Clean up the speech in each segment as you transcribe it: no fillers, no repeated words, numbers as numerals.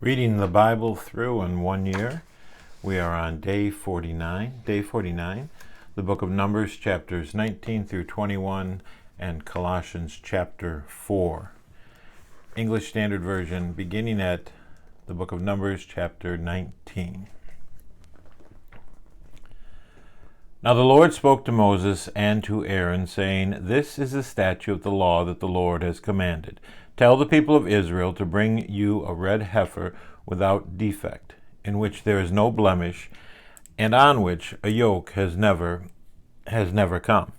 Reading the Bible through in 1 year. We are on day 49, the book of Numbers, chapters 19 through 21, and Colossians chapter 4. English Standard Version, beginning at the book of Numbers, chapter 19. Now the Lord spoke to Moses and to Aaron, saying, This is the statute of the law that the Lord has commanded. Tell the people of Israel to bring you a red heifer without defect, in which there is no blemish, and on which a yoke has never come.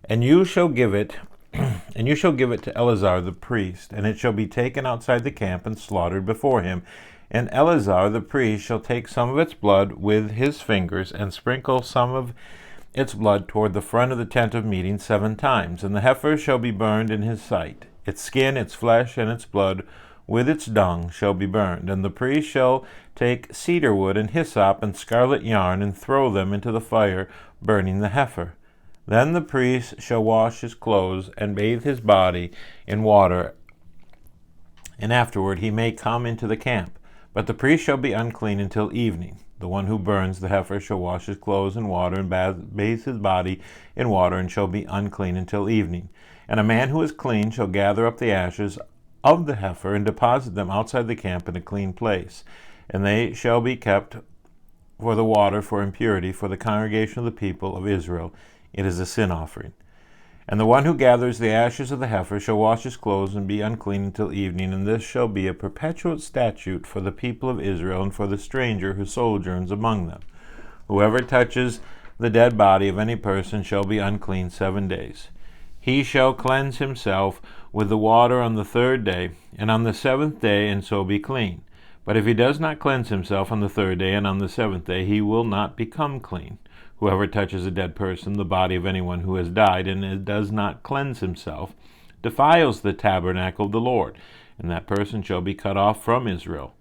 And you shall give it to Eleazar the priest, and it shall be taken outside the camp and slaughtered before him. And Eleazar the priest shall take some of its blood with his fingers, and sprinkle some of its blood toward the front of the tent of meeting 7 times. And the heifer shall be burned in his sight. Its skin, its flesh, and its blood, with its dung, shall be burned. And the priest shall take cedar wood and hyssop and scarlet yarn, and throw them into the fire, burning the heifer. Then the priest shall wash his clothes, and bathe his body in water, and afterward he may come into the camp. But the priest shall be unclean until evening. The one who burns the heifer shall wash his clothes in water, and bathe his body in water, and shall be unclean until evening. And a man who is clean shall gather up the ashes of the heifer, and deposit them outside the camp in a clean place. And they shall be kept for the water for impurity, for the congregation of the people of Israel. It is a sin offering. And the one who gathers the ashes of the heifer shall wash his clothes and be unclean until evening, and this shall be a perpetual statute for the people of Israel and for the stranger who sojourns among them. Whoever touches the dead body of any person shall be unclean 7 days. He shall cleanse himself with the water on the 3rd day, and on the 7th day, and so be clean. But if he does not cleanse himself on the 3rd day and on the 7th day, he will not become clean. Whoever touches a dead person, the body of anyone who has died, and does not cleanse himself, defiles the tabernacle of the Lord, and that person shall be cut off from Israel.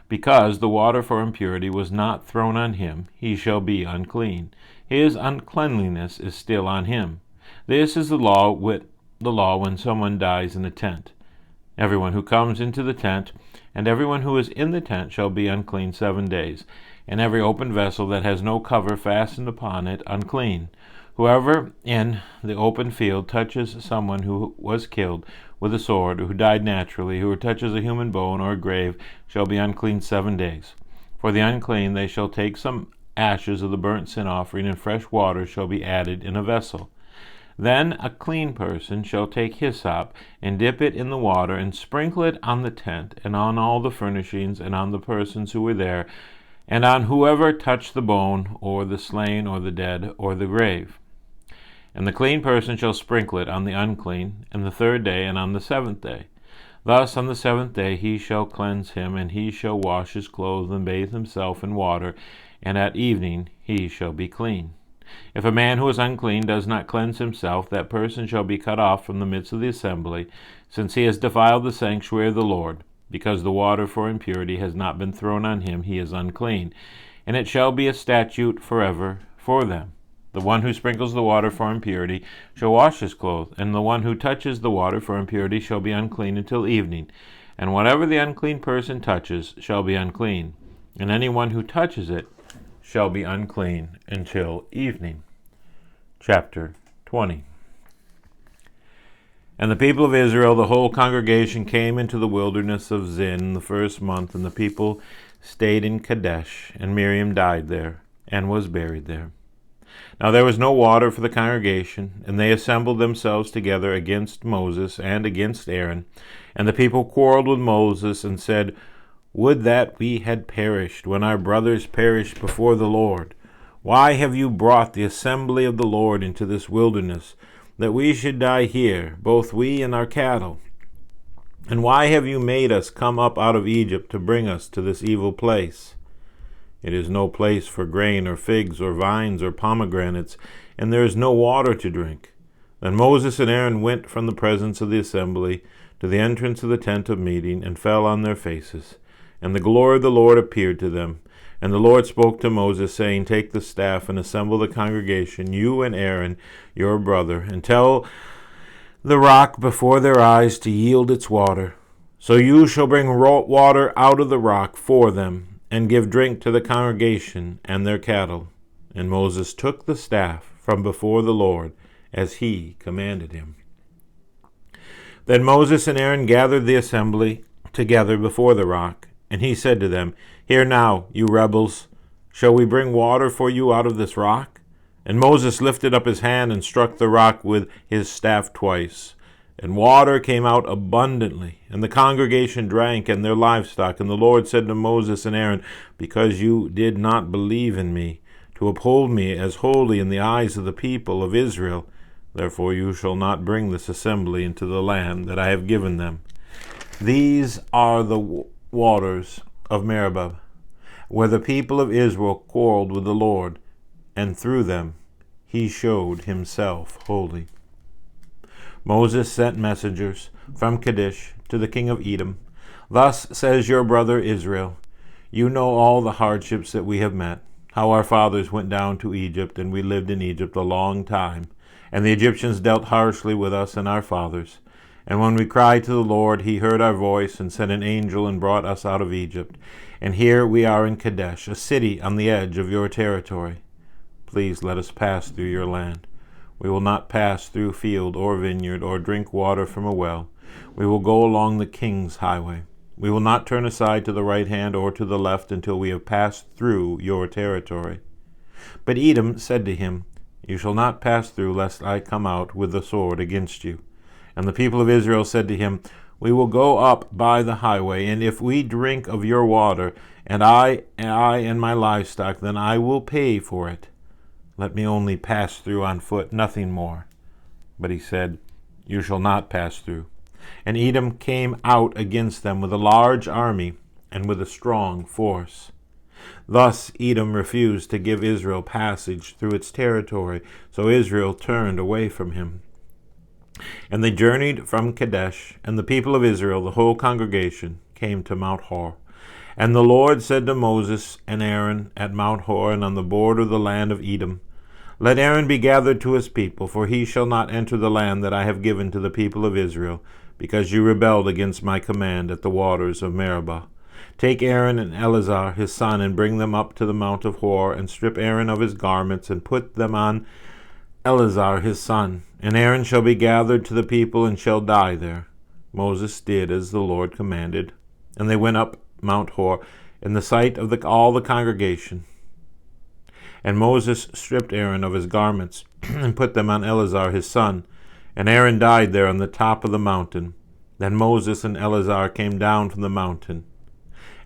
Because the water for impurity was not thrown on him, he shall be unclean. His uncleanliness is still on him. This is the law when someone dies in a tent. Everyone who comes into the tent, and everyone who is in the tent shall be unclean 7 days, and every open vessel that has no cover fastened upon it unclean. Whoever in the open field touches someone who was killed with a sword, or who died naturally, who touches a human bone or a grave, shall be unclean 7 days. For the unclean they shall take some ashes of the burnt sin offering, and fresh water shall be added in a vessel. Then a clean person shall take hyssop, and dip it in the water, and sprinkle it on the tent, and on all the furnishings, and on the persons who were there, and on whoever touched the bone, or the slain, or the dead, or the grave. And the clean person shall sprinkle it on the unclean, and the 3rd day, and on the 7th day. Thus on the 7th day he shall cleanse him, and he shall wash his clothes, and bathe himself in water, and at evening he shall be clean. If a man who is unclean does not cleanse himself, that person shall be cut off from the midst of the assembly, since he has defiled the sanctuary of the Lord. Because the water for impurity has not been thrown on him, he is unclean. And it shall be a statute forever for them. The one who sprinkles the water for impurity shall wash his clothes, and the one who touches the water for impurity shall be unclean until evening. And whatever the unclean person touches shall be unclean, and anyone who touches it shall be unclean until evening. Chapter 20. And the people of Israel, the whole congregation, came into the wilderness of Zin in the 1st month, and the people stayed in Kadesh, and Miriam died there, and was buried there. Now there was no water for the congregation, and they assembled themselves together against Moses and against Aaron. And the people quarreled with Moses, and said, Would that we had perished when our brothers perished before the Lord. Why have you brought the assembly of the Lord into this wilderness, that we should die here, both we and our cattle? And why have you made us come up out of Egypt to bring us to this evil place? It is no place for grain or figs or vines or pomegranates, and there is no water to drink. Then Moses and Aaron went from the presence of the assembly to the entrance of the tent of meeting, and fell on their faces. And the glory of the Lord appeared to them. And the Lord spoke to Moses, saying, Take the staff and assemble the congregation, you and Aaron your brother, and tell the rock before their eyes to yield its water. So you shall bring water out of the rock for them, and give drink to the congregation and their cattle. And Moses took the staff from before the Lord, as he commanded him. Then Moses and Aaron gathered the assembly together before the rock, and he said to them, Hear now, you rebels, shall we bring water for you out of this rock? And Moses lifted up his hand and struck the rock with his staff twice. And water came out abundantly, and the congregation drank and their livestock. And the Lord said to Moses and Aaron, Because you did not believe in me, to uphold me as holy in the eyes of the people of Israel, therefore you shall not bring this assembly into the land that I have given them. These are the waters of Meribah, where the people of Israel quarreled with the Lord, and through them he showed himself holy. Moses sent messengers from Kadesh to the king of Edom. Thus says your brother Israel, You know all the hardships that we have met, how our fathers went down to Egypt, and we lived in Egypt a long time. And the Egyptians dealt harshly with us and our fathers. And when we cried to the Lord, he heard our voice and sent an angel and brought us out of Egypt. And here we are in Kadesh, a city on the edge of your territory. Please let us pass through your land. We will not pass through field or vineyard or drink water from a well. We will go along the king's highway. We will not turn aside to the right hand or to the left until we have passed through your territory. But Edom said to him, You shall not pass through, lest I come out with the sword against you. And the people of Israel said to him, We will go up by the highway, and if we drink of your water, and I and my livestock, then I will pay for it. Let me only pass through on foot, nothing more. But he said, You shall not pass through. And Edom came out against them with a large army and with a strong force. Thus Edom refused to give Israel passage through its territory, so Israel turned away from him. And they journeyed from Kadesh, and the people of Israel, the whole congregation, came to Mount Hor. And the Lord said to Moses and Aaron at Mount Hor and on the border of the land of Edom, Let Aaron be gathered to his people, for he shall not enter the land that I have given to the people of Israel, because you rebelled against my command at the waters of Meribah. Take Aaron and Eleazar his son, and bring them up to the Mount of Hor, and strip Aaron of his garments, and put them on Eleazar his son. And Aaron shall be gathered to the people, and shall die there. Moses did as the Lord commanded, and they went up Mount Hor in the sight of all the congregation. And Moses stripped Aaron of his garments, and put them on Eleazar his son. And Aaron died there on the top of the mountain. Then Moses and Eleazar came down from the mountain.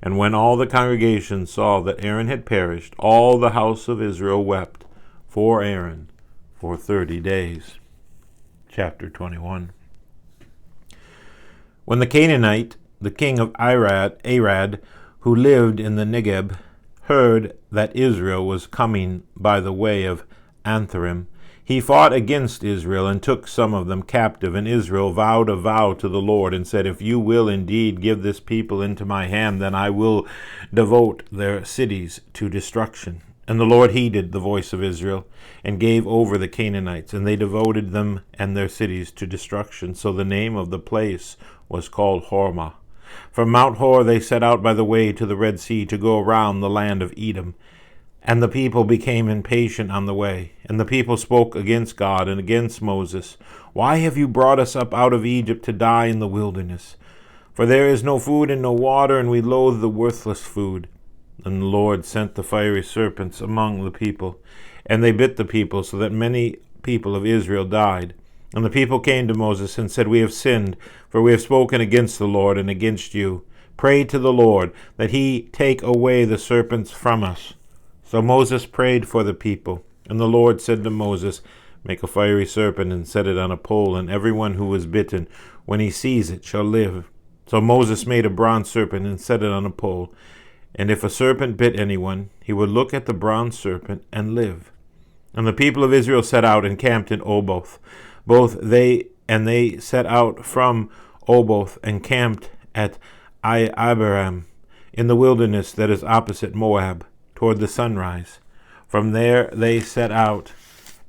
And when all the congregation saw that Aaron had perished, all the house of Israel wept for Aaron for 30 days. Chapter 21. When the Canaanite, the king of Arad, who lived in the Negeb, heard that Israel was coming by the way of Antharim, he fought against Israel and took some of them captive. And Israel vowed a vow to the Lord and said, If you will indeed give this people into my hand, then I will devote their cities to destruction. And the Lord heeded the voice of Israel and gave over the Canaanites, and they devoted them and their cities to destruction. So the name of the place was called Hormah. From Mount Hor they set out by the way to the Red Sea to go around the land of Edom. And the people became impatient on the way. And the people spoke against God and against Moses. Why have you brought us up out of Egypt to die in the wilderness? For there is no food and no water, and we loathe the worthless food. And the Lord sent the fiery serpents among the people, and they bit the people, so that many people of Israel died. And the people came to Moses and said, We have sinned, for we have spoken against the Lord and against you. Pray to the Lord that he take away the serpents from us. So Moses prayed for the people, and the Lord said to Moses, Make a fiery serpent and set it on a pole, and everyone who is bitten, when he sees it, shall live. So Moses made a bronze serpent and set it on a pole. And if a serpent bit anyone, he would look at the bronze serpent and live. And the people of Israel set out and camped in Oboth. They set out from Oboth and camped at Abiram in the wilderness that is opposite Moab, toward the sunrise. From there they set out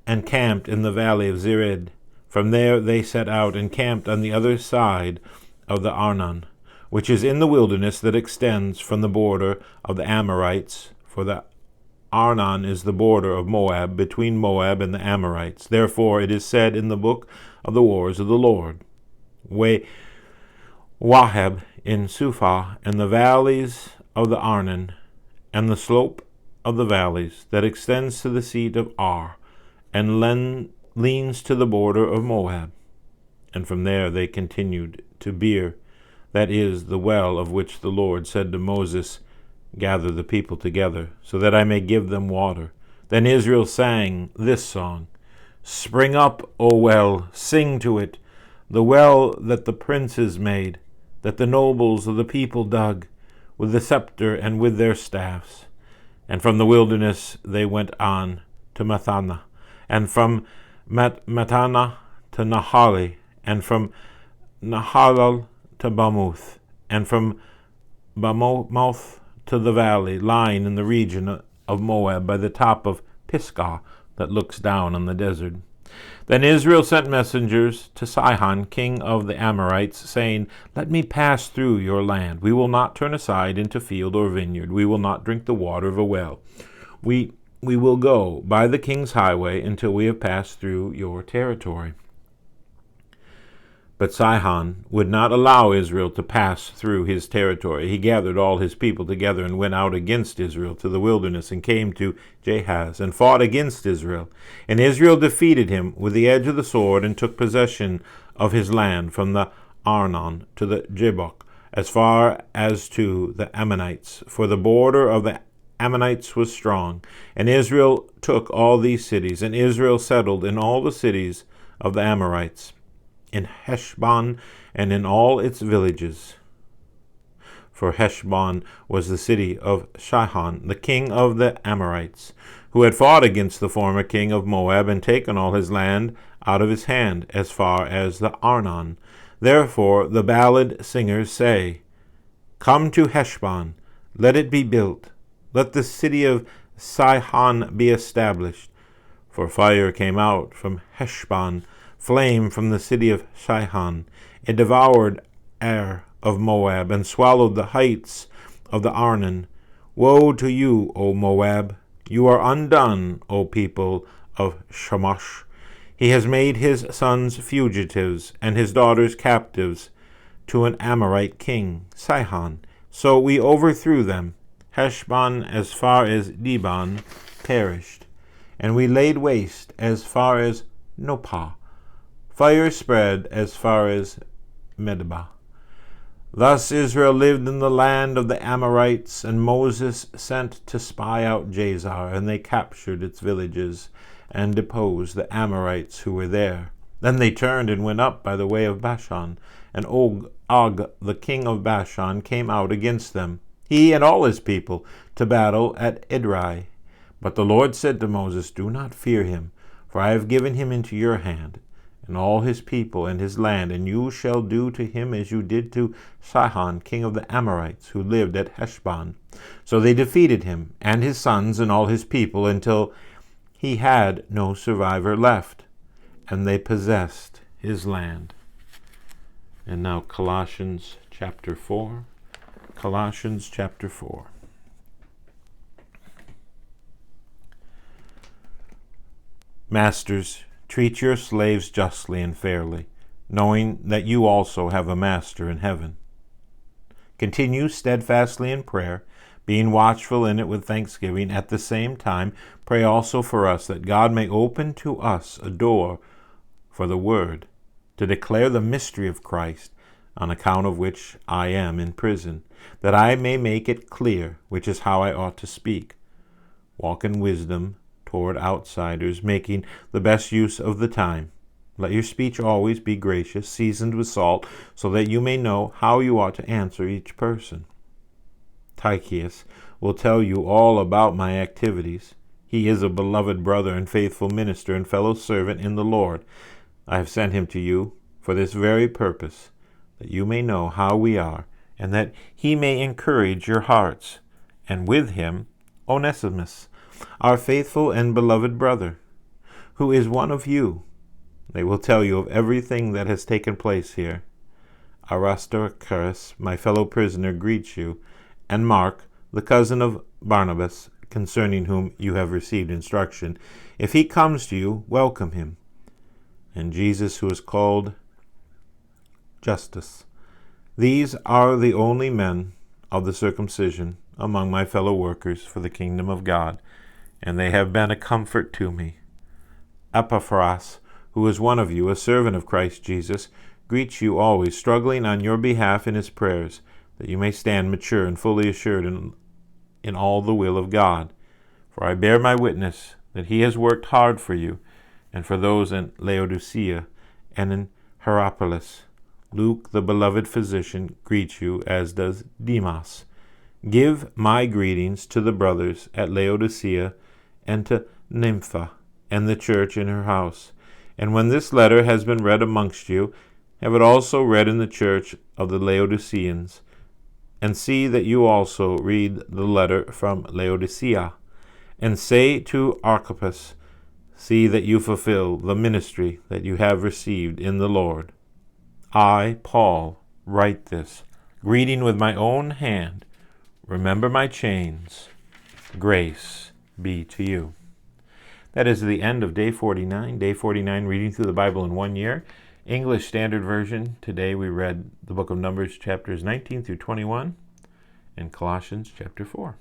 and camped in the valley of Zered. From there they set out and camped on the other side of the Arnon, which is in the wilderness that extends from the border of the Amorites, for the Arnon is the border of Moab, between Moab and the Amorites. Therefore it is said in the book of the wars of the Lord, Wahab in Suphah, and the valleys of the Arnon, and the slope of the valleys that extends to the seat of Ar, and leans to the border of Moab. And from there they continued to Beer, that is, the well of which the Lord said to Moses, Gather the people together, so that I may give them water. Then Israel sang this song, Spring up, O well, sing to it, the well that the princes made, that the nobles of the people dug, with the scepter and with their staffs. And from the wilderness they went on to Mathana, and from Matana to Nahali, and from Nahalal to Bamoth, and from Bamoth to the valley lying in the region of Moab by the top of Pisgah that looks down on the desert. Then Israel sent messengers to Sihon, king of the Amorites, saying, Let me pass through your land. We will not turn aside into field or vineyard. We will not drink the water of a well. We will go by the king's highway until we have passed through your territory. But Sihon would not allow Israel to pass through his territory. He gathered all his people together and went out against Israel to the wilderness and came to Jahaz and fought against Israel. And Israel defeated him with the edge of the sword and took possession of his land from the Arnon to the Jabbok, as far as to the Ammonites, for the border of the Ammonites was strong. And Israel took all these cities, and Israel settled in all the cities of the Amorites, in Heshbon and in all its villages. For Heshbon was the city of Sihon, the king of the Amorites, who had fought against the former king of Moab and taken all his land out of his hand as far as the Arnon. Therefore the ballad singers say, Come to Heshbon, let it be built, let the city of Sihon be established. For fire came out from Heshbon, flame from the city of Sihon. It devoured Ar of Moab, and swallowed the heights of the Arnon. Woe to you, O Moab! You are undone, O people of Shamash. He has made his sons fugitives, and his daughters captives, to an Amorite king, Sihon. So we overthrew them. Heshbon as far as Dibon perished, and we laid waste as far as Nopah. Fire spread as far as Medeba. Thus Israel lived in the land of the Amorites, and Moses sent to spy out Jazer, and they captured its villages, and deposed the Amorites who were there. Then they turned and went up by the way of Bashan, and Og, the king of Bashan, came out against them, he and all his people, to battle at Edrei. But the Lord said to Moses, Do not fear him, for I have given him into your hand, and all his people and his land, and you shall do to him as you did to Sihon, king of the Amorites, who lived at Heshbon. So they defeated him, and his sons and all his people, until he had no survivor left, and they possessed his land. And now Colossians chapter 4. Colossians chapter 4. Masters, treat your slaves justly and fairly, knowing that you also have a master in heaven. Continue steadfastly in prayer, being watchful in it with thanksgiving. At the same time, pray also for us, that God may open to us a door for the word, to declare the mystery of Christ, on account of which I am in prison, that I may make it clear, which is how I ought to speak. Walk in wisdom toward outsiders, making the best use of the time. Let your speech always be gracious, seasoned with salt, so that you may know how you ought to answer each person. Tychicus will tell you all about my activities. He is a beloved brother and faithful minister and fellow servant in the Lord. I have sent him to you for this very purpose, that you may know how we are, and that he may encourage your hearts. And with him Onesimus, our faithful and beloved brother, who is one of you. They will tell you of everything that has taken place here. Aristarchus, my fellow prisoner, greets you, and Mark, the cousin of Barnabas, concerning whom you have received instruction. If he comes to you, welcome him. And Jesus, who is called Justus. These are the only men of the circumcision among my fellow workers for the kingdom of God, and they have been a comfort to me. Epaphras, who is one of you, a servant of Christ Jesus, greets you always, struggling on your behalf in his prayers, that you may stand mature and fully assured in all the will of God. For I bear my witness that he has worked hard for you, and for those in Laodicea and in Hierapolis. Luke, the beloved physician, greets you, as does Demas. Give my greetings to the brothers at Laodicea and to Nympha and the church in her house. And when this letter has been read amongst you, have it also read in the church of the Laodiceans. And see that you also read the letter from Laodicea. And say to Archippus, see that you fulfill the ministry that you have received in the Lord. I, Paul, write this, greeting with my own hand. Remember my chains. Grace be to you. That is the end of Day 49. Day 49, reading through the Bible in 1 year. English Standard Version. Today we read the book of Numbers, chapters 19 through 21, and Colossians chapter 4.